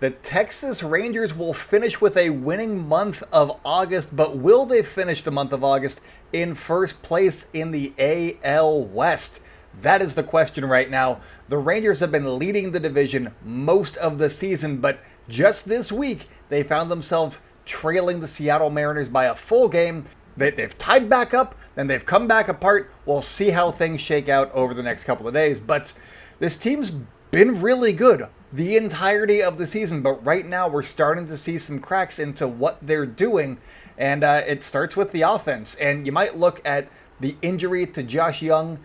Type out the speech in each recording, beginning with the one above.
The Texas Rangers will finish with a winning month of August, but will they finish the month of August in first place in the AL West? That is the question right now. The Rangers have been leading the division most of the season, but just this week, they found themselves trailing the Seattle Mariners by a full game. They've tied back up, then they've come back apart. We'll see how things shake out over the next couple of days, but this team's been really good the entirety of the season, but right now we're starting to see some cracks into what they're doing, and it starts with the offense. And you might look at the injury to Josh Young,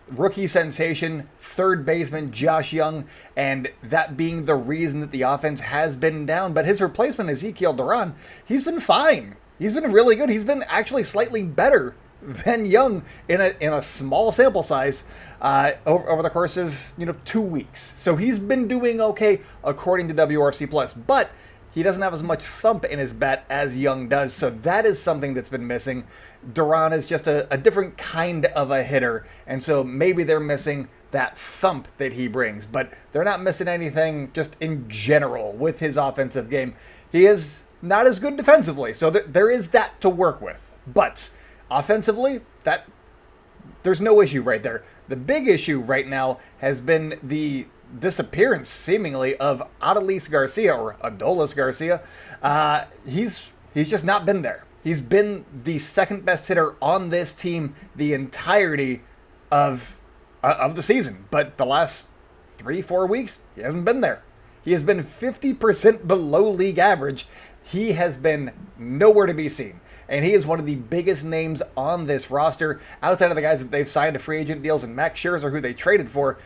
rookie sensation, third baseman Josh Young, and that being the reason that the offense has been down. But his replacement, Ezekiel Duran, he's been fine. He's been really good. He's been actually slightly better than Young in a small sample size over the course of 2 weeks. So he's been doing okay according to WRC Plus, but he doesn't have as much thump in his bat as Young does. So that is something that's been missing. Duran is just a different kind of a hitter, and so maybe they're missing that thump that he brings, but they're not missing anything just in general with his offensive game. He is not as good defensively, so there is that to work with. But offensively, there's no issue right there. The big issue right now has been the disappearance, seemingly, of Adolis Garcia, or Adolis Garcia. He's just not been there. He's been the second best hitter on this team the entirety of the season, but the last 3-4 weeks, he hasn't been there. He has been 50% below league average. He has been nowhere to be seen. And he is one of the biggest names on this roster. Outside of the guys that they've signed to free agent deals and Max Scherzer, who they traded for,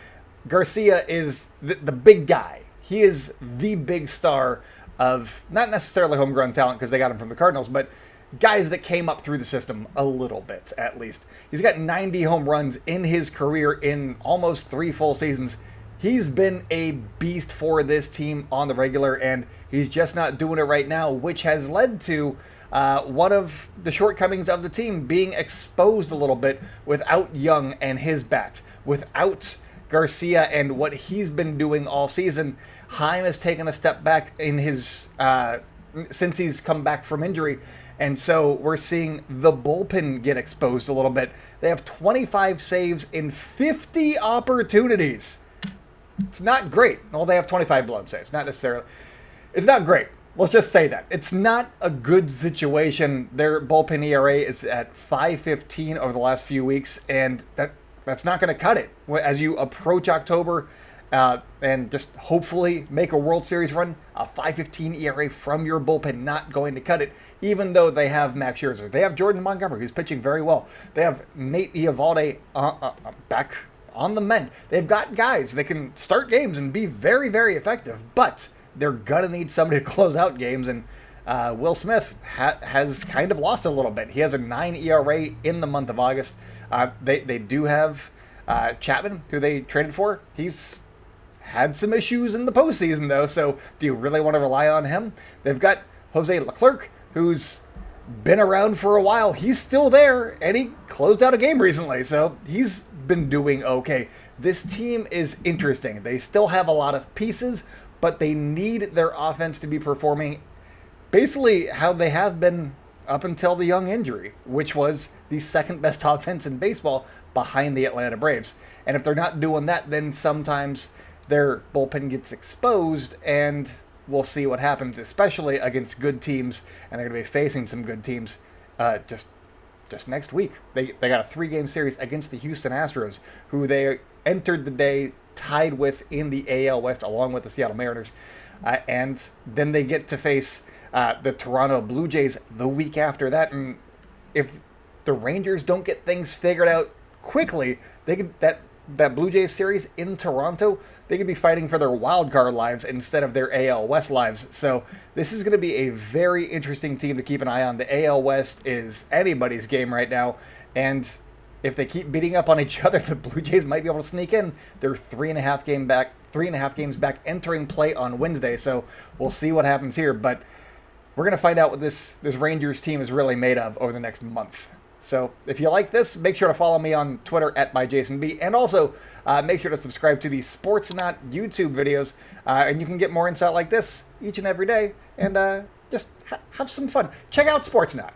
Garcia is the big guy. He is the big star of not necessarily homegrown talent because they got him from the Cardinals, but guys that came up through the system a little bit, at least. He's got 90 home runs in his career in almost 3 full seasons. He's been a beast for this team on the regular, and he's just not doing it right now, which has led to one of the shortcomings of the team being exposed a little bit without Young and his bat. Without Garcia and what he's been doing all season, Heim has taken a step back in his since he's come back from injury. And so we're seeing the bullpen get exposed a little bit. They have 25 saves in 50 opportunities. It's not great. Well, they have 25 blown saves. Not necessarily. It's not great. Let's just say that. It's not a good situation. Their bullpen ERA is at 5.15 over the last few weeks, and that's not going to cut it. As you approach October and just hopefully make a World Series run, a 5.15 ERA from your bullpen not going to cut it, even though they have Max Scherzer. They have Jordan Montgomery, who's pitching very well. They have Nate Eovaldi back on the mend. They've got guys that can start games and be very, very effective, but they're going to need somebody to close out games, and Will Smith has kind of lost a little bit. He has a 9 ERA in the month of August. They do have Chapman, who they traded for. He's had some issues in the postseason, though, so do you really want to rely on him? They've got Jose Leclerc, who's been around for a while. He's still there, and he closed out a game recently, so he's been doing okay. This team is interesting. They still have a lot of pieces, but they need their offense to be performing basically how they have been up until the Young injury, which was the second best offense in baseball behind the Atlanta Braves. And if they're not doing that, then sometimes their bullpen gets exposed, and we'll see what happens, especially against good teams, and they're going to be facing some good teams just next week. They got a 3-game series against the Houston Astros, who they entered the day tied with in the AL West along with the Seattle Mariners. And then they get to face the Toronto Blue Jays the week after that. And if the Rangers don't get things figured out quickly, they could that Blue Jays series in Toronto, they could be fighting for their wild card lives instead of their AL West lives. So this is going to be a very interesting team to keep an eye on. The AL West is anybody's game right now, and if they keep beating up on each other, the Blue Jays might be able to sneak in. They're 3.5 games back entering play on Wednesday, so we'll see what happens here. But we're going to find out what this Rangers team is really made of over the next month. So if you like this, make sure to follow me on Twitter at myjasonb, and also make sure to subscribe to the Sportsnaut YouTube videos, and you can get more insight like this each and every day, and just have some fun. Check out Sportsnaut.